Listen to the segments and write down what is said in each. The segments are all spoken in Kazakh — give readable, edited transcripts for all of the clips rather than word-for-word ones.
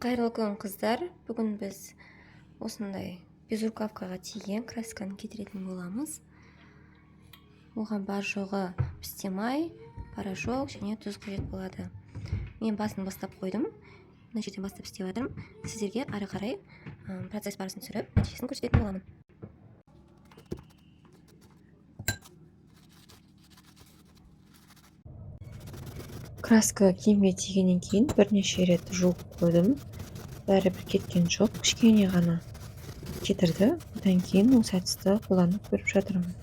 Қайырлы күн, қыздар. Бүгін біз осындай безрукавкаға тиген красканы кетіретін боламыз. Оған бар жоғы пістемай, порошок және тұз қажет болады. Мен басын бастап қойдым. Мына жерден бастап істеп жатырмын. Сіздерге ары қарай процесс барысын түсіріп, нәтижесін көрсететін боламын. Краска киімге тигеннен кейін бірнеше рет жуып қойдым. Бәрібір кеткен жоқ, кішкене ғана кетірді. Одан кейін осы әдісті қолданып көріп жатырмын.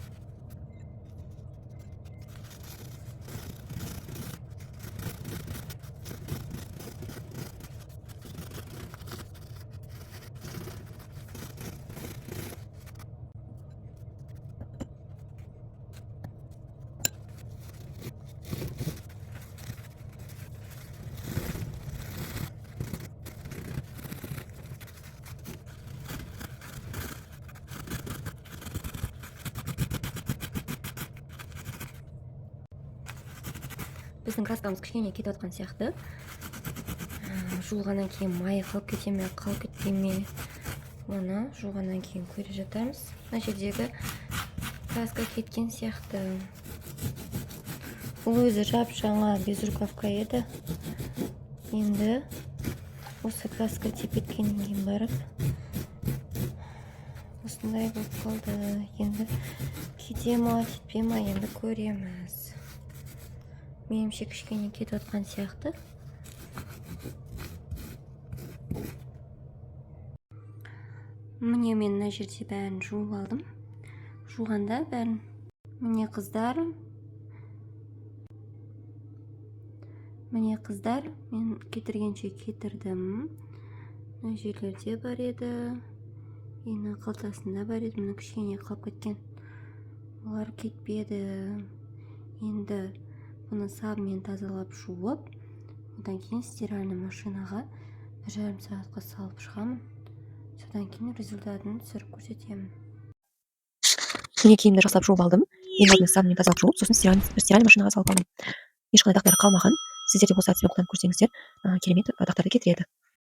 Біздің краскамыз кішкене кетіп жатқан сияқты. Жуылғаннан кейін майы қалып кете ме, қалып кетпей ме, оны жуылғаннан кейін көре жатармыз. Мына жердегі краска кеткен сияқты. Бұл өзі жап-жаңа безрукавка еді. Енді осы краска тиіп кеткеннен кейін барып осындай болып қалды. Енді кете ме, кетпей ме, енді көреміз. Менімше кішкене кетіп жатқан сияқты. Міне мен мына жерде бәрін жуып алдым. Жуғанда бәрін. Міне қыздар, мен кетіргенше кетірдім. Мына жерлерде бар еді. Енді қалтасында бар еді. Міне кішкене қалып кеткен. Олар кетпеді. Енді бұны сабымен тазалап жуып, одан кейін стиральный машинаға 1,5 сағатқа салып шығамын. Содан кейін результатын түсіріп көрсетемін. Міне киімді жақсылап жуып алдым. Ең алдымен сабымен тазалап жуып, сосын стиральный машинаға салып алдым. Ешқандай дақтары қалмаған. Сіздер де осы әдіспен қолданып көрсеңіздер, керемет дақтарды кетіреді.